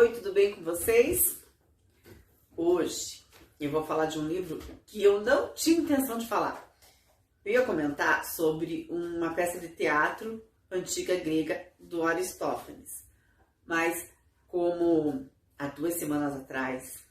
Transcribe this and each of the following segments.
Oi, tudo bem com vocês? Hoje eu vou falar de um livro que eu não tinha intenção de falar. Eu ia comentar sobre uma peça de teatro antiga grega do Aristófanes. Mas como há 2 semanas atrás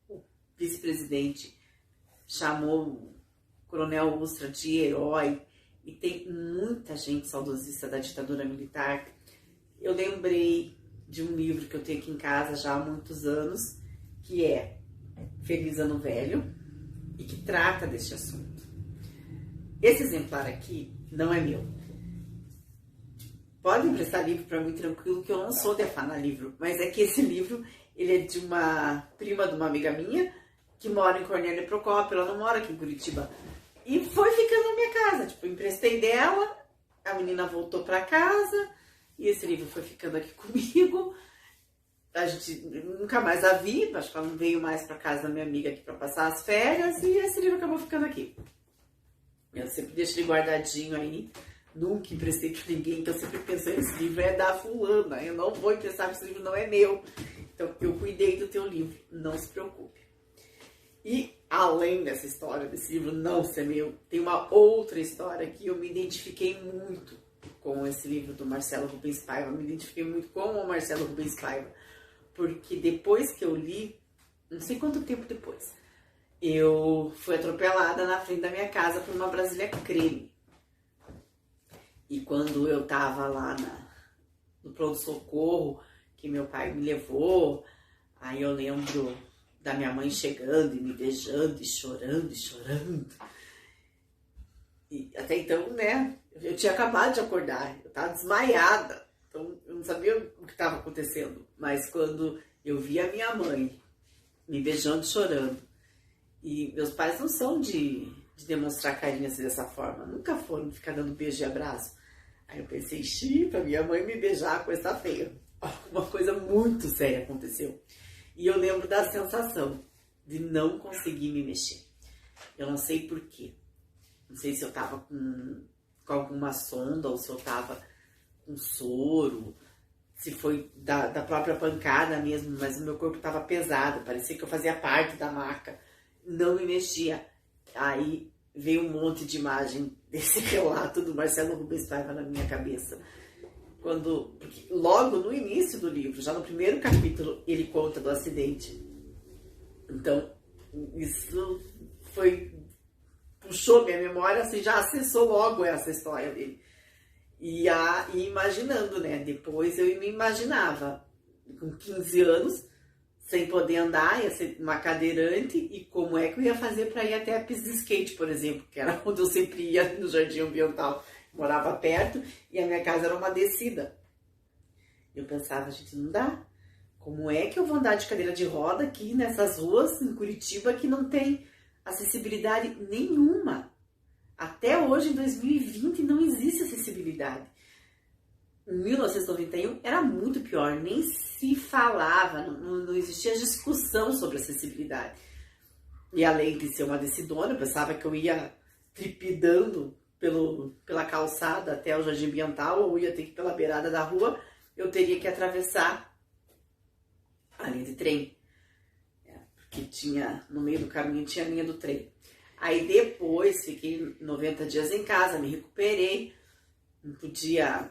o vice-presidente chamou o Coronel Ustra de herói e tem muita gente saudosista da ditadura militar, eu lembrei de um livro que eu tenho aqui em casa já há muitos anos, que é Feliz Ano Velho, e que trata deste assunto. Esse exemplar aqui não é meu. Pode emprestar livro para mim tranquilo, que eu não sou de afanar livro, mas é que esse livro ele é de uma prima de uma amiga minha, que mora em Cornélio Procópio, ela não mora aqui em Curitiba, e foi ficando na minha casa. Tipo, eu emprestei dela, a menina voltou para casa, e esse livro foi ficando aqui comigo. A gente nunca mais a vi, acho que ela não veio mais para casa da minha amiga aqui para passar as férias, e esse livro acabou ficando aqui. Eu sempre deixo ele guardadinho aí, nunca emprestei para ninguém, então eu sempre pensei, esse livro é da fulana, eu não vou emprestar, esse livro não é meu. Então eu cuidei do teu livro, não se preocupe. E além dessa história desse livro não ser meu, tem uma outra história que eu me identifiquei muito com esse livro do Marcelo Rubens Paiva, me identifiquei muito com o Marcelo Rubens Paiva, porque depois que eu li, não sei quanto tempo depois, eu fui atropelada na frente da minha casa por uma Brasília creme. E quando eu tava lá no pronto-socorro, que meu pai me levou, aí eu lembro da minha mãe chegando e me beijando e chorando e chorando. E até então, né, eu tinha acabado de acordar, eu tava desmaiada, então eu não sabia o que estava acontecendo. Mas quando eu vi a minha mãe me beijando e chorando, e meus pais não são de demonstrar carinho assim dessa forma, nunca foram ficar dando beijo e abraço. Aí eu pensei, pra minha mãe me beijar, a coisa tá feia. Uma coisa muito séria aconteceu. E eu lembro da sensação de não conseguir me mexer. Eu não sei por quê. Não sei se eu tava com alguma sonda ou se eu tava com soro, se foi da própria pancada mesmo, mas o meu corpo tava pesado, parecia que eu fazia parte da maca. Não me mexia. Aí veio um monte de imagem desse relato do Marcelo Rubens Paiva na minha cabeça. Porque logo no início do livro, já no primeiro capítulo, ele conta do acidente. Então, isso puxou minha memória, assim, já acessou logo essa história dele. E imaginando, né? Depois eu me imaginava, com 15 anos, sem poder andar, ia ser uma cadeirante, e como é que eu ia fazer para ir até a pista de skate, por exemplo, que era onde eu sempre ia no Jardim Ambiental. Morava perto e a minha casa era uma descida. Eu pensava, gente, não dá. Como é que eu vou andar de cadeira de roda aqui nessas ruas em Curitiba que não tem acessibilidade nenhuma? Até hoje, em 2020, não existe acessibilidade. Em 1991 era muito pior, nem se falava, não existia discussão sobre acessibilidade. E além de ser uma decidona, eu pensava que eu ia tripidando pela calçada até o Jardim Ambiental, ou ia ter que ir pela beirada da rua, eu teria que atravessar a linha de trem. Porque no meio do caminho tinha a linha do trem. Aí depois fiquei 90 dias em casa, me recuperei, não podia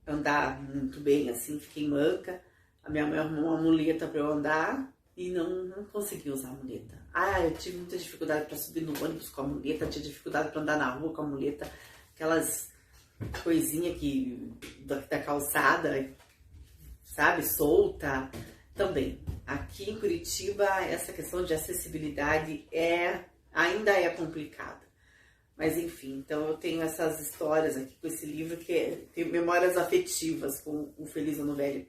andar muito bem assim, fiquei manca. A minha mãe arrumou uma muleta para eu andar e não consegui usar a muleta. Eu tive muita dificuldade para subir no ônibus com a muleta, tinha dificuldade para andar na rua com a muleta, aquelas coisinhas da calçada, sabe, solta. Também, aqui em Curitiba, essa questão de acessibilidade ainda é complicada. Mas enfim, então eu tenho essas histórias aqui com esse livro, que tem memórias afetivas com o Feliz Ano Velho.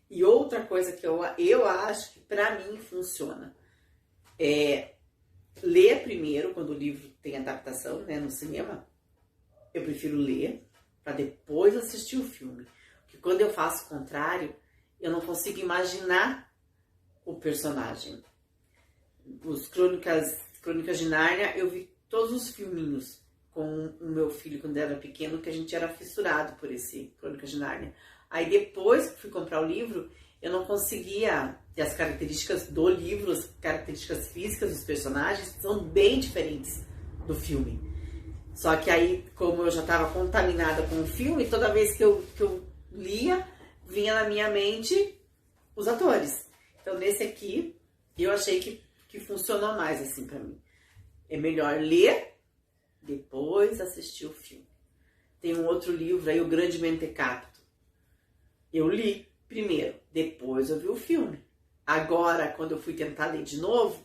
E outra coisa que eu acho que pra mim funciona é ler primeiro, quando o livro tem adaptação, né, no cinema. Eu prefiro ler para depois assistir o filme. Porque quando eu faço o contrário, eu não consigo imaginar o personagem. Os Crônicas de Nárnia, eu vi todos os filminhos com o meu filho quando era pequeno, que a gente era fissurado por esse Crônicas de Nárnia. Aí depois que fui comprar o livro, eu não conseguia ter as características do livro, as características físicas dos personagens são bem diferentes do filme. Só que aí, como eu já estava contaminada com o filme, toda vez que eu lia, vinha na minha mente os atores. Então, nesse aqui, eu achei que funcionou mais assim pra mim. É melhor ler, depois assistir o filme. Tem um outro livro aí, O Grande Mentecapto. Eu li primeiro, depois eu vi o filme. Agora, quando eu fui tentar ler de novo,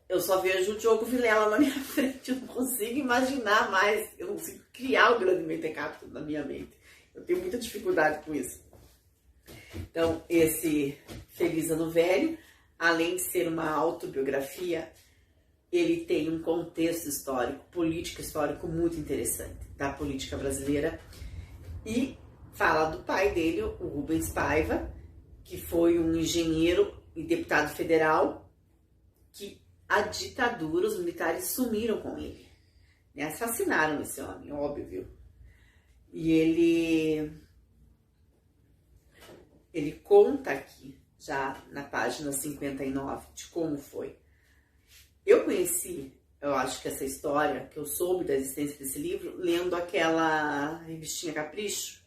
eu só vejo o Diogo Vilela na minha frente. Eu não consigo imaginar mais, eu não consigo criar o Grande Mentecapto na minha mente. Eu tenho muita dificuldade com isso. Então, esse Feliz Ano Velho, além de ser uma autobiografia, ele tem um contexto histórico, político histórico muito interessante da política brasileira e fala do pai dele, o Rubens Paiva, que foi um engenheiro e deputado federal que a ditadura, os militares sumiram com ele, né? Assassinaram esse homem, óbvio. E ele conta aqui, já na página 59, de como foi. Eu conheci, eu acho que essa história, que eu soube da existência desse livro, lendo aquela revistinha Capricho.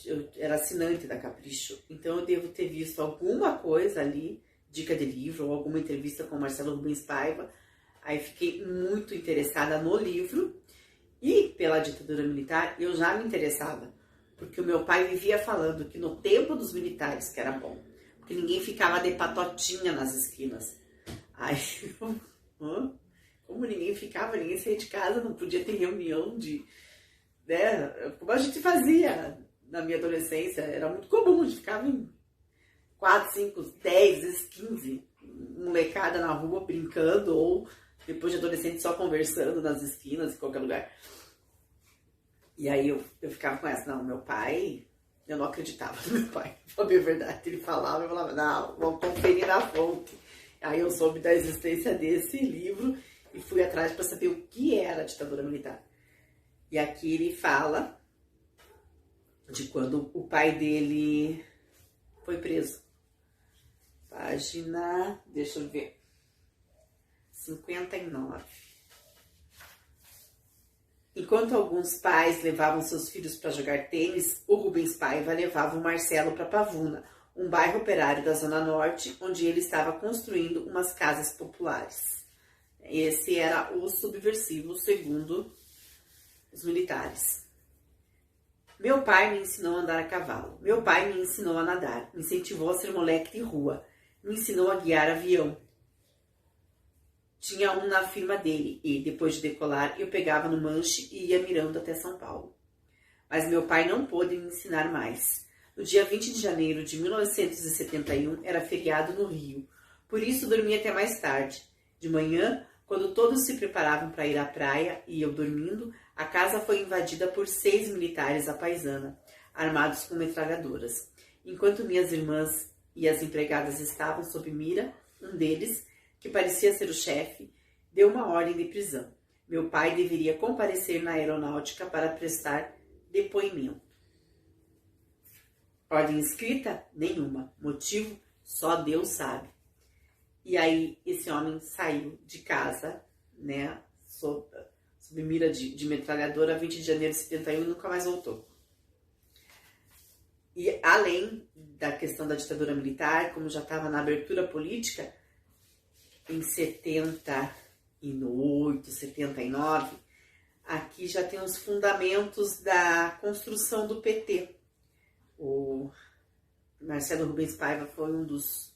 Eu era assinante da Capricho, então eu devo ter visto alguma coisa ali, dica de livro, ou alguma entrevista com o Marcelo Rubens Paiva. Aí fiquei muito interessada no livro e pela ditadura militar eu já me interessava, porque o meu pai vivia falando que no tempo dos militares que era bom, porque ninguém ficava de patotinha nas esquinas. Aí, como ninguém ficava, ninguém saía de casa, não podia ter reunião de, né, como a gente fazia na minha adolescência, era muito comum, a gente ficava em 4, 5, 10, às vezes 15, molecada na rua brincando, ou depois de adolescente só conversando nas esquinas, em qualquer lugar. E aí eu ficava com essa, não, meu pai, eu não acreditava no meu pai, pra ver a verdade, ele falava, eu falava, não, vamos conferir na fonte. Aí eu soube da existência desse livro e fui atrás para saber o que era a ditadura militar. E aqui ele fala de quando o pai dele foi preso. Página, deixa eu ver, 59. Enquanto alguns pais levavam seus filhos para jogar tênis, o Rubens Paiva levava o Marcelo para Pavuna, um bairro operário da Zona Norte, onde ele estava construindo umas casas populares. Esse era o subversivo, segundo os militares. Meu pai me ensinou a andar a cavalo. Meu pai me ensinou a nadar. Me incentivou a ser moleque de rua. Me ensinou a guiar avião. Tinha um na firma dele e, depois de decolar, eu pegava no manche e ia mirando até São Paulo. Mas meu pai não pôde me ensinar mais. No dia 20 de janeiro de 1971, era feriado no Rio. Por isso, dormia até mais tarde. De manhã, quando todos se preparavam para ir à praia e eu dormindo, a casa foi invadida por 6 militares à paisana, armados com metralhadoras. Enquanto minhas irmãs e as empregadas estavam sob mira, um deles, que parecia ser o chefe, deu uma ordem de prisão. Meu pai deveria comparecer na aeronáutica para prestar depoimento. Ordem escrita? Nenhuma. Motivo? Só Deus sabe. E aí esse homem saiu de casa, né, sob mira de metralhadora, 20 de janeiro de 71 e nunca mais voltou. E além da questão da ditadura militar, como já estava na abertura política, em 78, 79, aqui já tem os fundamentos da construção do PT. O Marcelo Rubens Paiva foi um dos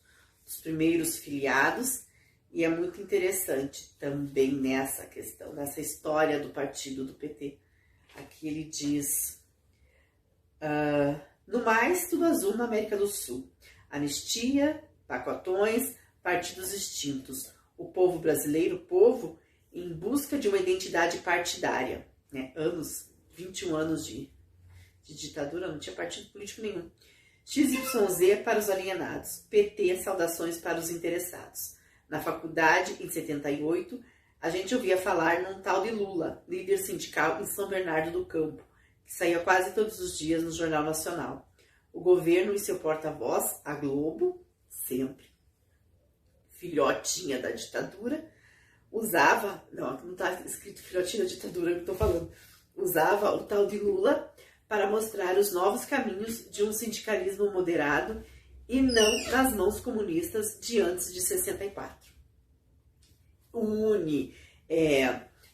primeiros filiados e é muito interessante também nessa questão, nessa história do partido do PT. Aqui ele diz, no mais, tudo azul na América do Sul. Anistia, pacotões, partidos extintos. O povo brasileiro, povo em busca de uma identidade partidária. Né? 21 anos de ditadura, não tinha partido político nenhum. XYZ para os alienados, PT, saudações para os interessados. Na faculdade, em 78, a gente ouvia falar num tal de Lula, líder sindical em São Bernardo do Campo, que saía quase todos os dias no Jornal Nacional. O governo e seu porta-voz, a Globo, sempre filhotinha da ditadura, usava, não está escrito filhotinha da ditadura que eu estou falando, usava o tal de Lula para mostrar os novos caminhos de um sindicalismo moderado e não nas mãos comunistas de antes de 64.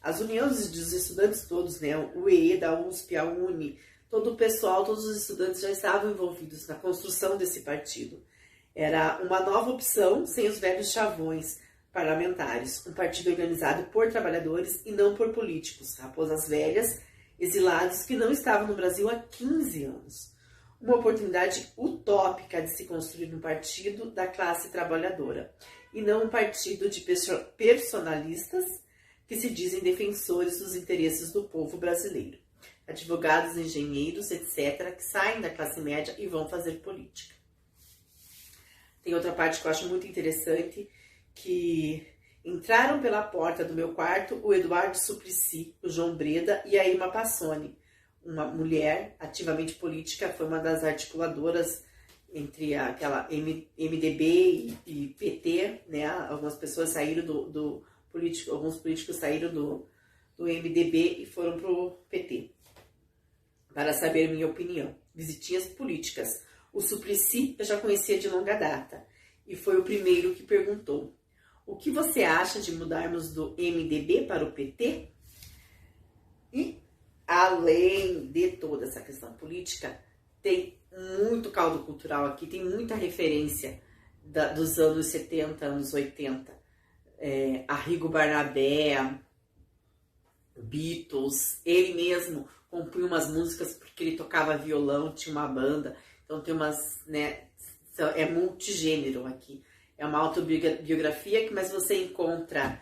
As uniões dos estudantes todos, né, o EE da USP, a UNE, todo o pessoal, todos os estudantes já estavam envolvidos na construção desse partido. Era uma nova opção sem os velhos chavões parlamentares, um partido organizado por trabalhadores e não por políticos, raposas velhas, exilados que não estavam no Brasil há 15 anos. Uma oportunidade utópica de se construir um partido da classe trabalhadora, e não um partido de personalistas que se dizem defensores dos interesses do povo brasileiro. Advogados, engenheiros, etc., que saem da classe média e vão fazer política. Tem outra parte que eu acho muito interessante, que entraram pela porta do meu quarto o Eduardo Suplicy, o João Breda e a Irma Passoni, uma mulher ativamente política, foi uma das articuladoras entre aquela MDB e PT, né? Algumas pessoas saíram alguns políticos saíram do MDB e foram pro PT. Para saber minha opinião, visitinhas políticas. O Suplicy eu já conhecia de longa data e foi o primeiro que perguntou: o que você acha de mudarmos do MDB para o PT? E, além de toda essa questão política, tem muito caldo cultural aqui, tem muita referência dos anos 70, anos 80. Arrigo Barnabé, Beatles, ele mesmo compunha umas músicas porque ele tocava violão, tinha uma banda, então tem umas, né, é multigênero aqui. É uma autobiografia, mas você encontra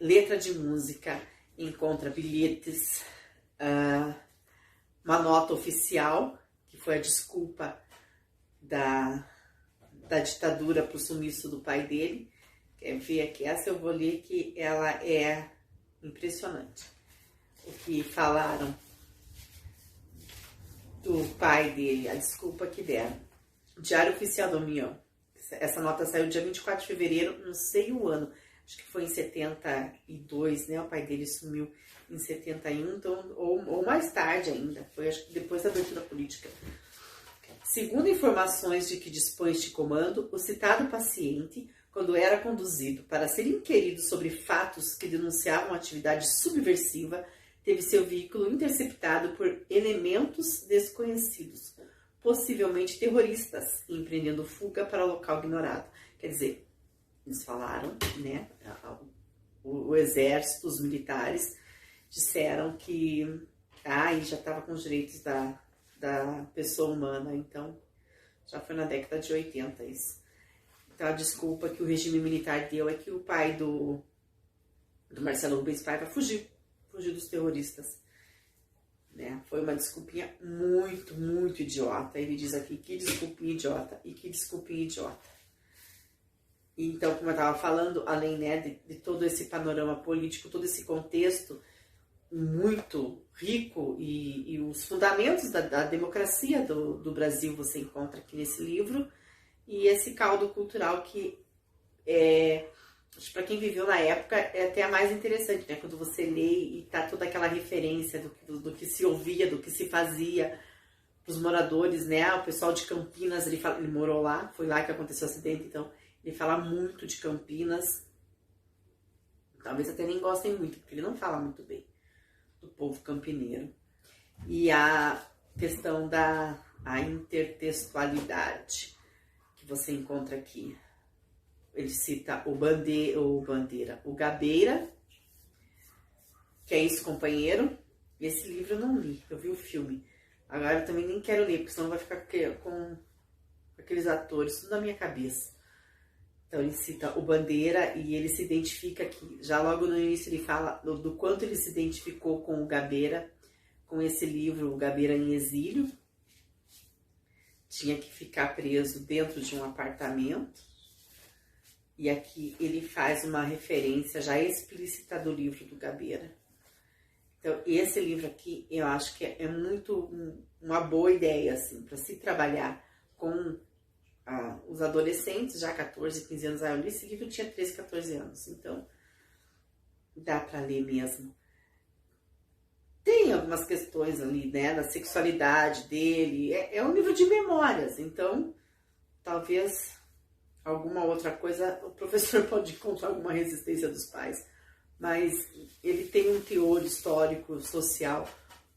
letra de música, encontra bilhetes, uma nota oficial, que foi a desculpa da ditadura para o sumiço do pai dele. Quer ver aqui? Essa eu vou ler, que ela é impressionante. O que falaram do pai dele, a desculpa que deram. Diário Oficial da União. Essa nota saiu dia 24 de fevereiro, não sei o ano, acho que foi em 72, né? O pai dele sumiu em 71, então, ou mais tarde ainda, foi acho que depois da abertura política. Segundo informações de que dispõe este comando, o citado paciente, quando era conduzido para ser inquirido sobre fatos que denunciavam atividade subversiva, teve seu veículo interceptado por elementos desconhecidos, possivelmente terroristas, empreendendo fuga para local ignorado. Quer dizer, eles falaram, né, o exército, os militares, disseram que já estava com os direitos da pessoa humana, então já foi na década de 80 isso. Então a desculpa que o regime militar deu é que o pai do Marcelo Rubens Paiva fugiu dos terroristas. Né? Foi uma desculpinha muito, muito idiota. Ele diz aqui, que desculpinha idiota e que desculpinha idiota. Então, como eu estava falando, além, né, de todo esse panorama político, todo esse contexto muito rico e os fundamentos da democracia do Brasil você encontra aqui nesse livro, e esse caldo cultural que acho que para quem viveu na época é até a mais interessante, né? Quando você lê e tá toda aquela referência do que se ouvia, do que se fazia para os moradores, né? O pessoal de Campinas, ele morou lá, foi lá que aconteceu o acidente, então ele fala muito de Campinas. Talvez até nem gostem muito, porque ele não fala muito bem do povo campineiro. E a questão da intertextualidade que você encontra aqui. Ele cita o Gabeira, que é isso, companheiro. Esse livro eu não li, eu vi o filme. Agora eu também nem quero ler, porque senão vai ficar com aqueles atores tudo na minha cabeça. Então ele cita o Bandeira e ele se identifica aqui. Já logo no início ele fala do quanto ele se identificou com o Gabeira, com esse livro, O Gabeira em Exílio. Tinha que ficar preso dentro de um apartamento. E aqui ele faz uma referência já explícita do livro do Gabeira, Então, esse livro aqui, eu acho que é muito uma boa ideia, assim, para se trabalhar com os adolescentes, já 14, 15 anos. Eu li esse livro, eu tinha 13, 14 anos, então dá para ler mesmo. Tem algumas questões ali, né, da sexualidade dele, é um livro de memórias, então talvez alguma outra coisa, o professor pode encontrar alguma resistência dos pais, mas ele tem um teor histórico, social,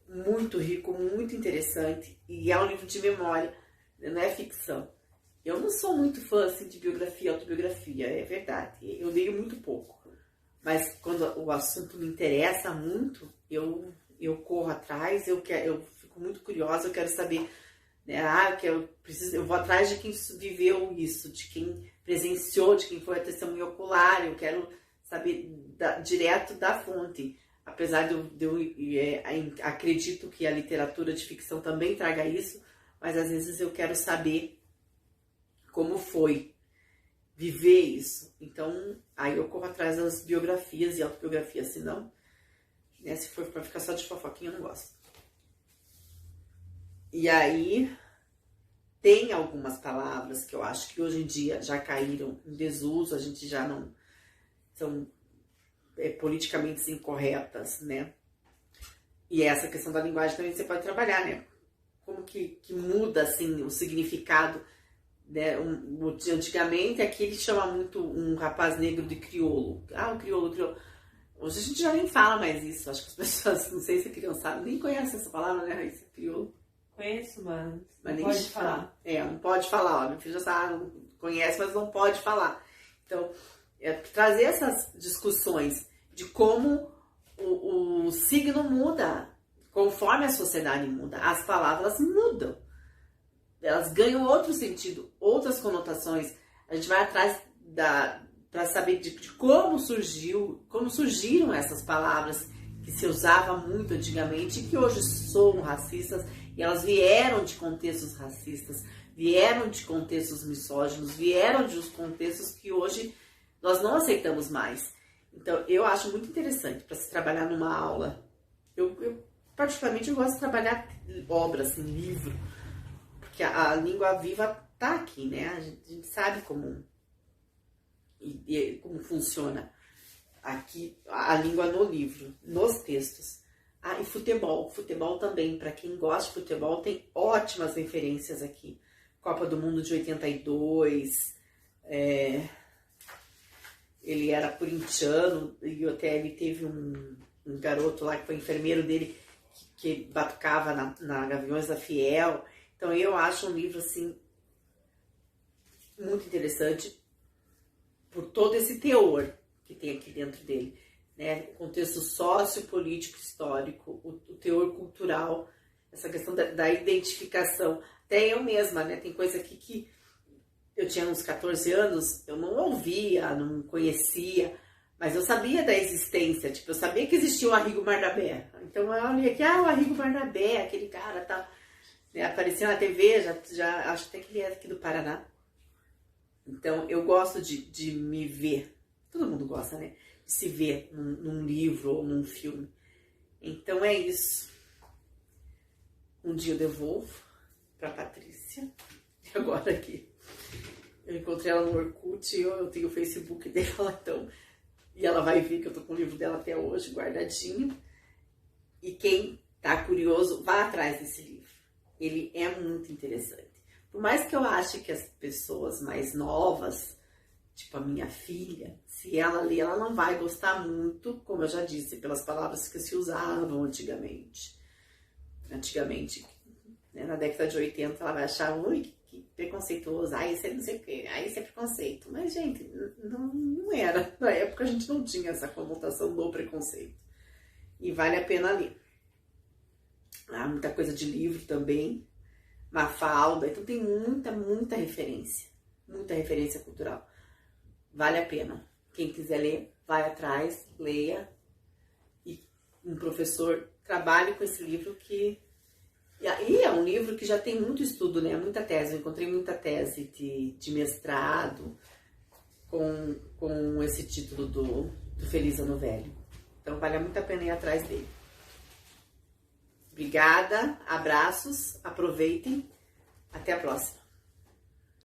muito rico, muito interessante, e é um livro de memória, não é ficção. Eu não sou muito fã assim, de biografia e autobiografia, é verdade, eu leio muito pouco, mas quando o assunto me interessa muito, eu corro atrás, eu fico muito curiosa, eu quero saber, né, eu vou atrás de quem viveu isso, de quem presenciou, de quem foi a testemunha ocular, eu quero saber direto da fonte. Apesar de eu acredito que a literatura de ficção também traga isso, mas às vezes eu quero saber como foi viver isso. Então, aí eu corro atrás das biografias e autobiografias, senão, né, se for para ficar só de fofoquinha, eu não gosto. E aí, tem algumas palavras que eu acho que hoje em dia já caíram em desuso, a gente já não... são politicamente incorretas, né? E essa questão da linguagem também você pode trabalhar, né? Como que muda, assim, o significado, né? Antigamente, aqui ele chama muito um rapaz negro de crioulo. O crioulo. Hoje a gente já nem fala mais isso. Acho que as pessoas, não sei se a criançada nem conhece essa palavra, né, Raíssa? Crioulo. Conheço, mas não pode falar. Não pode falar. Ó, meu filho já sabe, conhece, mas não pode falar. Então, trazer essas discussões de como o signo muda, conforme a sociedade muda, as palavras mudam. Elas ganham outro sentido, outras conotações. A gente vai atrás para saber de como surgiram essas palavras que se usava muito antigamente e que hoje são racistas, e elas vieram de contextos racistas, vieram de contextos misóginos, vieram de contextos que hoje nós não aceitamos mais. Então, eu acho muito interessante para se trabalhar numa aula. Eu particularmente, eu gosto de trabalhar obras, assim, livro, porque a língua viva tá aqui, né? A gente sabe como funciona aqui a língua no livro, nos textos. E futebol. Futebol também, para quem gosta de futebol, tem ótimas referências aqui. Copa do Mundo de 82, ele era corintiano e até ele teve um garoto lá que foi enfermeiro dele que batucava na Gaviões da Fiel. Então eu acho um livro assim muito interessante por todo esse teor que tem aqui dentro dele, né? O contexto sociopolítico histórico, o teor cultural, essa questão da identificação. Até eu mesma, né? Tem coisa aqui que eu tinha uns 14 anos, eu não ouvia, não conhecia, mas eu sabia da existência, tipo, eu sabia que existia o Arrigo Barnabé. Então eu olhei aqui, o Arrigo Barnabé, aquele cara tal, né, aparecia na TV, já acho até que ele é aqui do Paraná. Então eu gosto de me ver, todo mundo gosta, né, de se ver num livro ou num filme. Então é isso. Um dia eu devolvo pra Patrícia, e agora aqui. Eu encontrei ela no Orkut, eu tenho o Facebook dela, então, e ela vai ver que eu tô com o livro dela até hoje, guardadinho. E quem tá curioso, vá atrás desse livro. Ele é muito interessante. Por mais que eu ache que as pessoas mais novas, tipo a minha filha, se ela ler, ela não vai gostar muito, como eu já disse, pelas palavras que se usavam antigamente. Antigamente, né, na década de 80, ela vai achar, ui, que preconceituoso, isso é não sei o quê, isso é preconceito. Mas, gente, não era. Na época a gente não tinha essa conotação do preconceito. E vale a pena ler. Há muita coisa de livro também, Mafalda, então tem muita referência. Muita referência cultural. Vale a pena. Quem quiser ler, vai atrás, leia. E um professor trabalhe com esse livro que... E é um livro que já tem muito estudo, né? Muita tese. Eu encontrei muita tese de mestrado com esse título do Feliz Ano Velho. Então vale muito a pena ir atrás dele. Obrigada, abraços, aproveitem. Até a próxima.